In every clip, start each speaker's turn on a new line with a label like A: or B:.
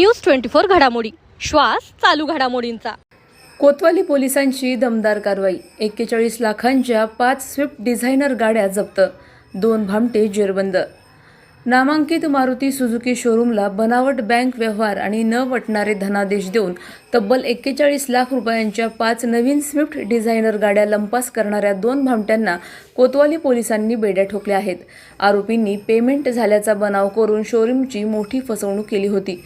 A: News 24 घडामोडी, श्वास चालू घडामोडींचा।
B: कोतवाली पोलिसांची दमदार कारवाई। 41 लाखांच्या 5 स्विफ्ट डिझायनर गाड्या जप्त, 2 भामटे जेरबंद। नामांकित मारुती सुझुकी शोरूमला बनावट बँक व्यवहार आणि न वटणारे धनादेश देऊन तब्बल 41 लाख रुपयांच्या 5 नवीन स्विफ्ट डिझायनर गाड्या लंपास करणाऱ्या 2 भामट्यांना कोतवाली पोलिसांनी बेड्या ठोकल्या आहेत। आरोपींनी पेमेंट झाल्याचा बनाव करून शोरूमची मोठी फसवणूक केली होती।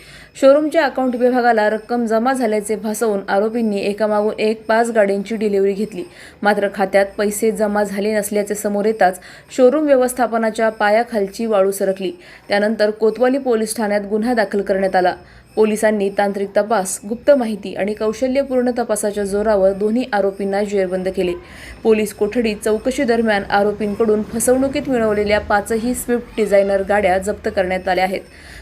B: शोरूमच्या अकाउंट विभागाला रक्कम जमा झाल्याचे भासवून आरोपींनी एकामागून एक 5 गाड्यांची डिलिव्हरी घेतली। मात्र खात्यात पैसे जमा झाले नसल्याचे समोर येताच शोरूम व्यवस्थापनाच्या पायाखालची वाळू सरकली। त्यानंतर कोतवाली पोलीस ठाण्यात गुन्हा दाखल करण्यात आला। पोलिसांनी तांत्रिक तपास, गुप्त माहिती आणि कौशल्यपूर्ण तपासाच्या जोरावर दोन्ही आरोपींना जेरबंद केले। पोलीस कोठडीत चौकशी दरम्यान आरोपींकडून फसवणुकीत मिळवलेल्या 5ही स्विफ्ट डिझायनर गाड्या जप्त करण्यात आल्या आहेत।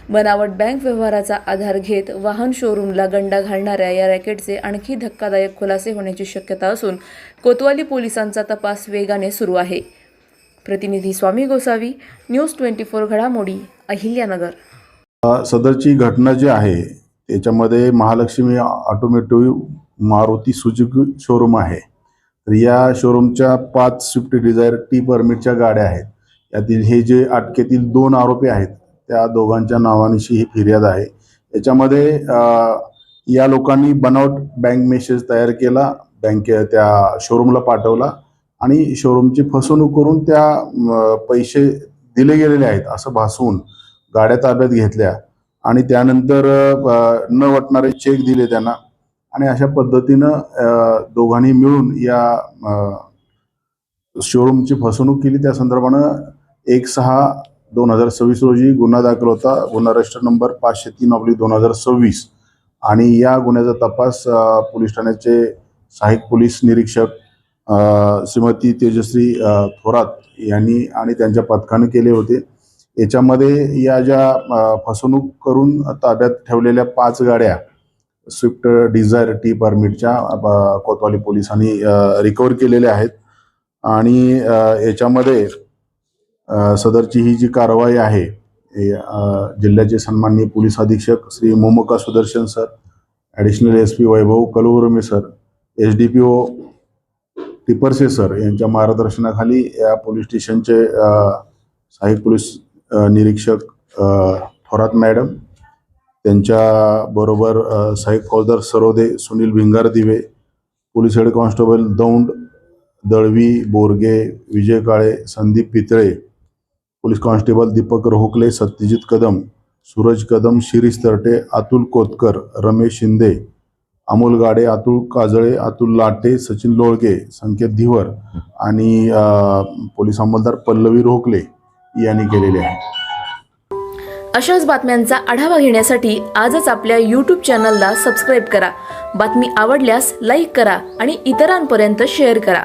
B: बनावट बँक व्यवहाराचा आधार घेत वाहन शोरूमला गंडा घालणाऱ्या या रॅकेटचे आणखी धक्कादायक खुलासे होण्याची शक्यता असून कोतवाली पोलिसांचा तपास वेगाने सुरू आहे। प्रतिनिधी स्वामी गोसावी, न्यूज 24 घडामोडी, अहिल्यानगर।
C: सदरची घटना जी आहे त्याच्यामध्ये Mahalakshmi automotive Maruti Suzuki showroom आहे। तर या शोरूमच्या 5 स्विफ्ट डिझायर टी परमिटच्या गाड्या आहेत। यातील हे जे अटकेतील 2 आरोपी आहेत त्या दोघांच्या नावानिशी ही फिर्याद आहे। याच्यामध्ये या लोकांनी बनावट बँक मेसेज तयार केला, त्या शोरूमला पाठवला आणि शोरूमची फसवणूक करून त्या पैसे दिले गेलेले आहेत असं भासवून गाड्या ताब्यात घेतल्या आणि त्यानंतर न वटणारे चेक दिले त्यांना आणि अशा पद्धतीनं दोघांनी मिळून या शोरूमची फसवणूक केली। त्या संदर्भानं 1/6/2026 रोजी गुन्हा दाखल होता, गुन्हा रजिस्टर नंबर 503/2026 आणि या गुन्ह्याचा तपास पोलीस ठाण्याचे सहाय्यक पोलीस निरीक्षक श्रीमती तेजश्री थोरात यांनी आणि त्यांच्या पथकाने केले होते। याच्यामध्ये या ज्या फसवणूक करून ताब्यात ठेवलेल्या 5 गाड्या स्विफ्ट डिझायर टी परमिटच्या कोतवाली पोलिसांनी रिकव्हर केलेल्या आहेत आणि याच्यामध्ये सदरची ही जी कारवाई आहे जिल्ह्याचे सन्माननीय पोलीस अधीक्षक Shri Momaka Sudarshan sir, additional SP Vaibhav Kaluvarme sir, SDPO Tiparse sir यांच्या मार्गदर्शनाखाली या पोलीस स्टेशनचे सहाय्यक पोलीस निरीक्षक थोरात मॅडम, त्यांच्याबरोबर सहाय्यक फौजदार Sarode Sunil Bhingardive, police head constable Daund, Dalvi Borge, Vijay Kale, Sandeep Pitale, police constable Deepak Rohakale, Satyajit Kadam, Suraj Kadam, Shirish Tarate, Atul Kotkar, Ramesh Shinde, Amol Gade, Atul Kajale, Atul Late, Sachin Lolge, Sanket Dhivar आणि पोलीस अंमलदार पल्लवी रोहकले यांनी केलेले आहे।
B: अशाच बातम्यांचा आढावा घेण्यासाठी आजच आपल्या YouTube चॅनलला सबस्क्राईब करा। बातमी आवडल्यास लाईक करा आणि इतरांपर्यंत शेअर करा।